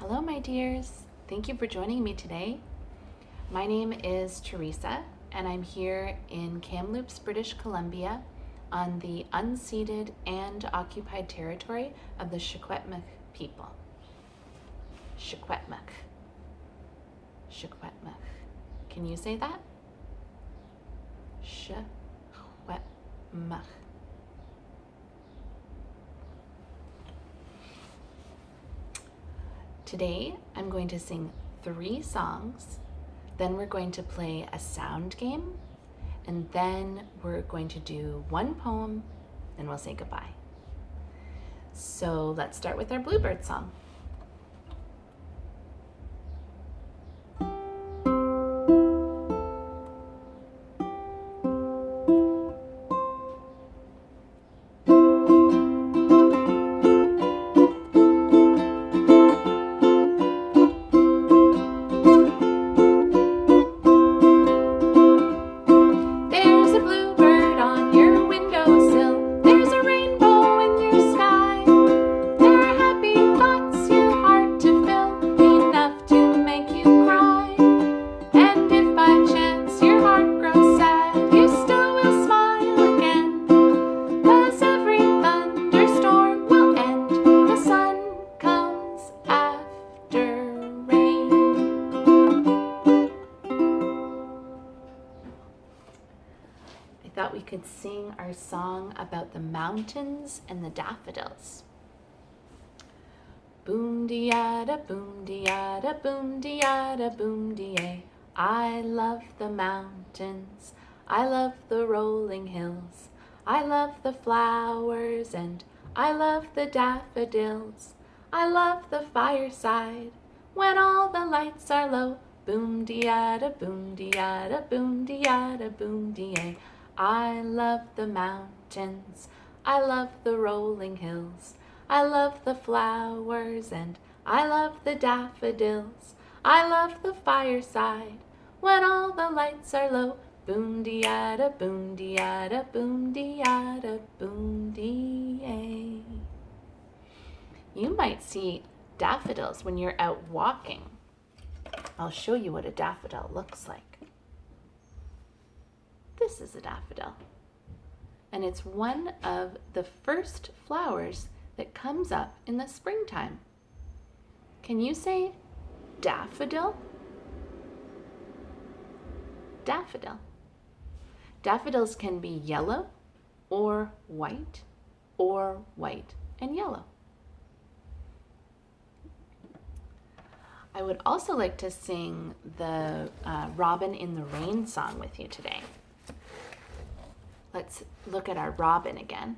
Hello, my dears. Thank you for joining me today. My name is Teresa, and I'm here in Kamloops, British Columbia, on the unceded and occupied territory of the Secwepemc people. Secwepemc. Secwepemc. Can you say that? Secwepemc. Today, I'm going to sing 3 songs, then we're going to play a sound game, and then we're going to do 1 poem, and we'll say goodbye. So let's start with our Bluebird song. Thought we could sing our song about the mountains and the daffodils. Boom de yada, boom de yada, boom de yada, boom de. I love the mountains, I love the rolling hills, I love the flowers and I love the daffodils. I love the fireside when all the lights are low. Boom de yada, boom de yada, boom de yada, boom de. I love the mountains, I love the rolling hills, I love the flowers and I love the daffodils. I love the fireside when all the lights are low. Boom de yada, boom de yada, boom de yada, boom de. You might see daffodils when you're out walking. I'll show you what a daffodil looks like. This is a daffodil, and it's one of the first flowers that comes up in the springtime. Can you say daffodil? Daffodil. Daffodils can be yellow or white and yellow. I would also like to sing the Robin in the Rain song with you today. Let's look at our robin again.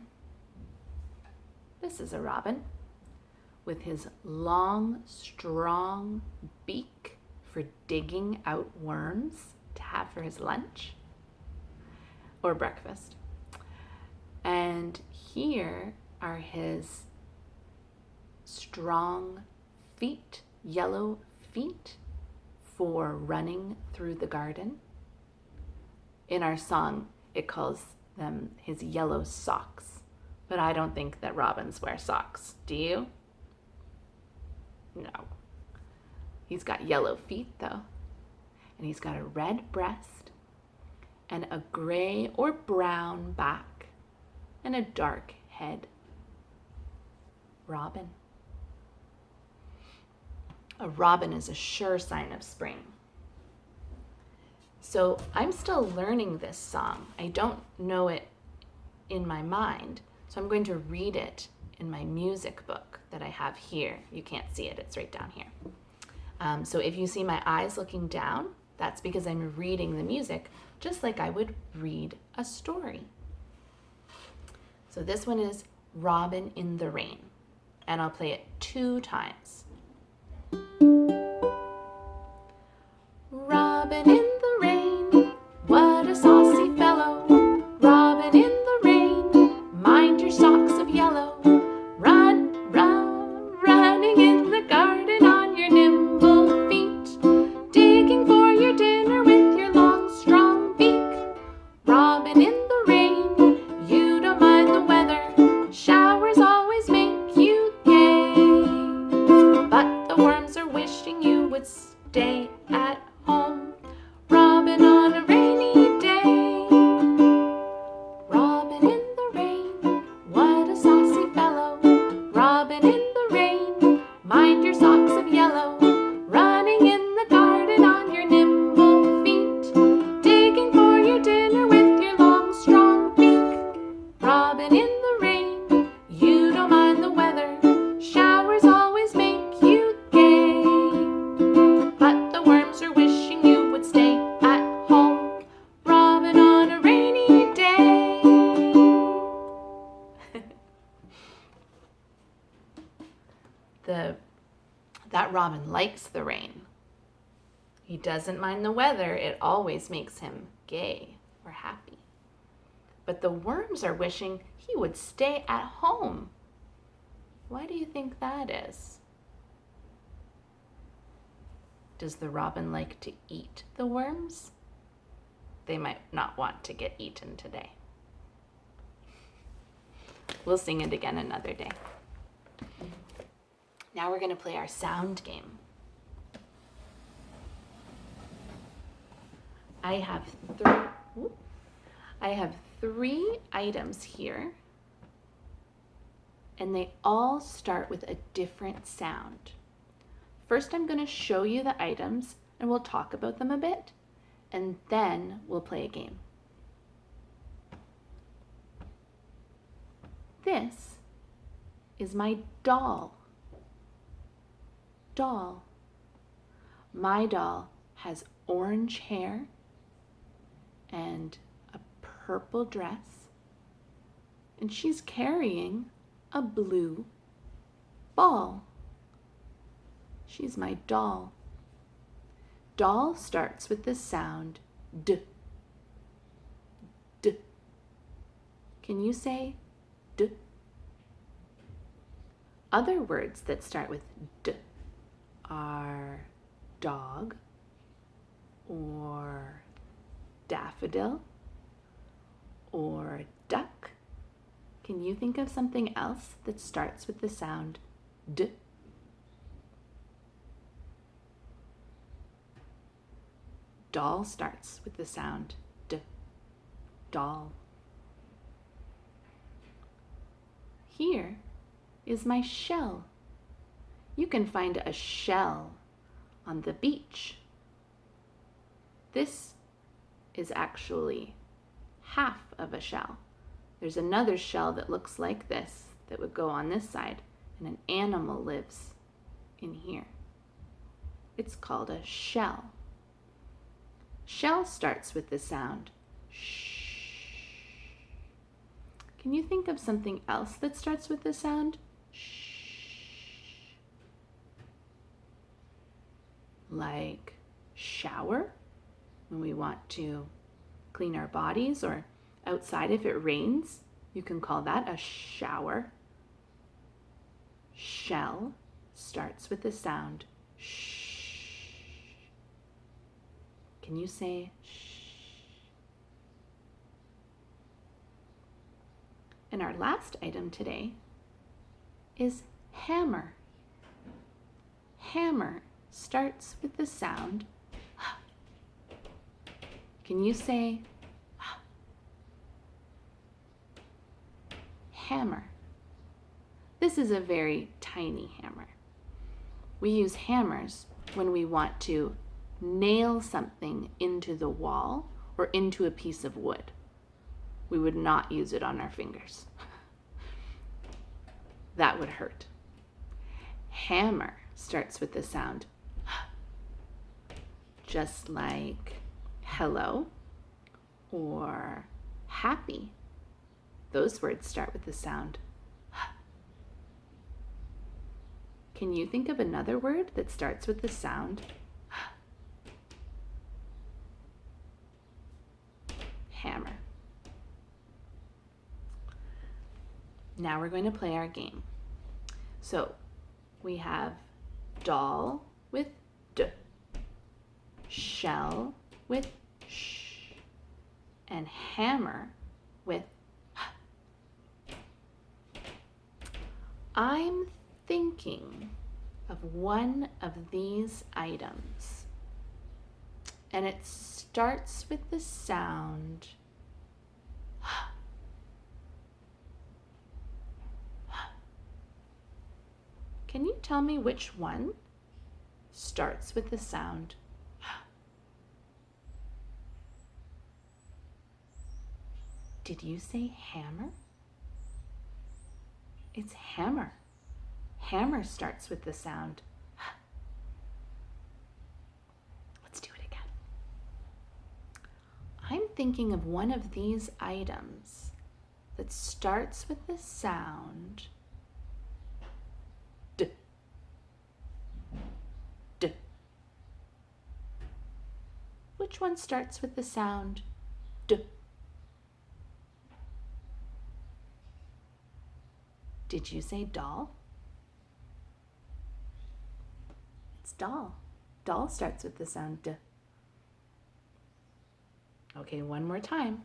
This is a robin with his long, strong beak for digging out worms to have for his lunch or breakfast. And here are his strong feet, yellow feet for running through the garden. In our song, it calls them his yellow socks, but I don't think that robins wear socks. Do you? No. He's got yellow feet though, and he's got a red breast and a gray or brown back and a dark head. Robin. A robin is a sure sign of spring. So I'm still learning this song. I don't know it in my mind, so I'm going to read it in my music book that I have here. You can't see it, it's right down here. So if you see my eyes looking down, that's because I'm reading the music just like I would read a story. So this one is Robin in the Rain, and I'll play it 2 times. Robin in the rain, what a saucy fellow. Robin in the rain, mind your socks of yellow. Run, run, running in the garden on your nimble feet, digging for your dinner with your long, strong beak. Robin in the rain, you don't mind the weather, showers always make you gay. Mind your socks of yellow, running in the garden on your nimble feet, digging for your dinner with your long, strong beak. Robin in the rain, you don't mind the weather, showers always make you gay. But the worms are wishing you would stay at home, Robin, on a rainy day. That robin likes the rain. He doesn't mind the weather. It always makes him gay or happy. But the worms are wishing he would stay at home. Why do you think that is? Does the robin like to eat the worms? They might not want to get eaten today. We'll sing it again another day. Now we're going to play our sound game. I have three items here, and they all start with a different sound. First, I'm going to show you the items, and we'll talk about them a bit, and then we'll play a game. This is my doll. Doll. My doll has orange hair and a purple dress, and she's carrying a blue ball. She's my doll. Doll starts with the sound D. D. Can you say D? Other words that start with D are dog or daffodil or duck. Can you think of something else that starts with the sound D? Doll starts with the sound D. Doll. Here is my shell. You can find a shell on the beach. This is actually half of a shell. There's another shell that looks like this that would go on this side, and an animal lives in here. It's called a shell. Shell starts with the sound shh. Can you think of something else that starts with the sound shh? Like shower, when we want to clean our bodies, or outside if it rains, you can call that a shower. Shell starts with the sound shh. Can you say shh? And our last item today is hammer. Hammer starts with the sound h. Can you say h? Hammer. This is a very tiny hammer. We use hammers when we want to nail something into the wall or into a piece of wood. We would not use it on our fingers. That would hurt. Hammer starts with the sound just like hello or happy. Those words start with the sound. Can you think of another word that starts with the sound? Hammer. Now we're going to play our game. So we have doll with D, shell with sh, and hammer with h. I'm thinking of one of these items, and it starts with the sound h. Can you tell me which one starts with the sound? Did you say hammer? It's hammer. Hammer starts with the sound. Let's do it again. I'm thinking of one of these items that starts with the sound D. D. Which one starts with the sound D? Did you say doll? It's doll. Doll starts with the sound D. Okay, one more time.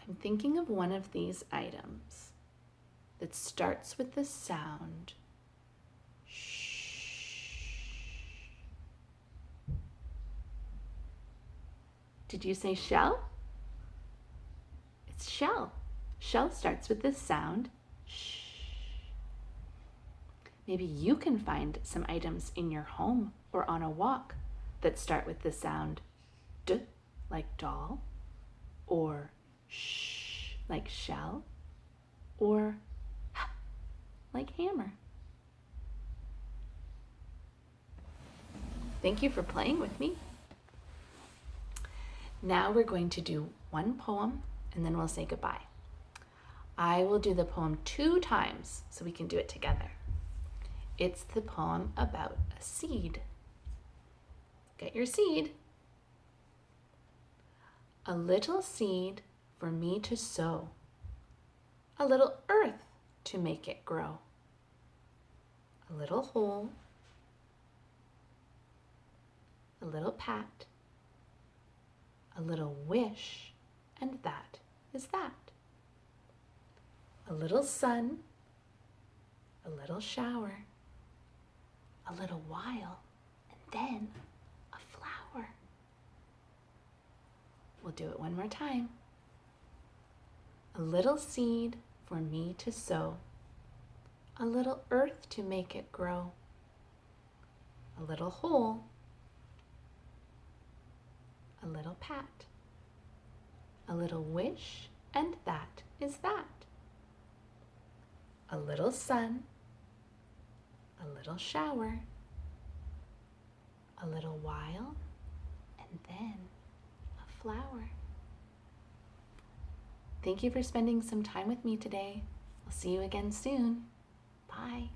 I'm thinking of one of these items that starts with the sound shh. Did you say shell? It's shell. Shell starts with the sound shh. Maybe you can find some items in your home or on a walk that start with the sound D, like doll, or shh, like shell, or h, like hammer. Thank you for playing with me. Now we're going to do one poem and then we'll say goodbye. I will do the poem 2 times so we can do it together. It's the poem about a seed. Get your seed. A little seed for me to sow, a little earth to make it grow, a little hole, a little pat, a little wish, and that is that. A little sun, a little shower, a little while, and then a flower. We'll do it one more time. A little seed for me to sow, a little earth to make it grow, a little hole, a little pat, a little wish, and that is that. A little sun, a little shower, a little while, and then a flower. Thank you for spending some time with me today. I'll see you again soon. Bye.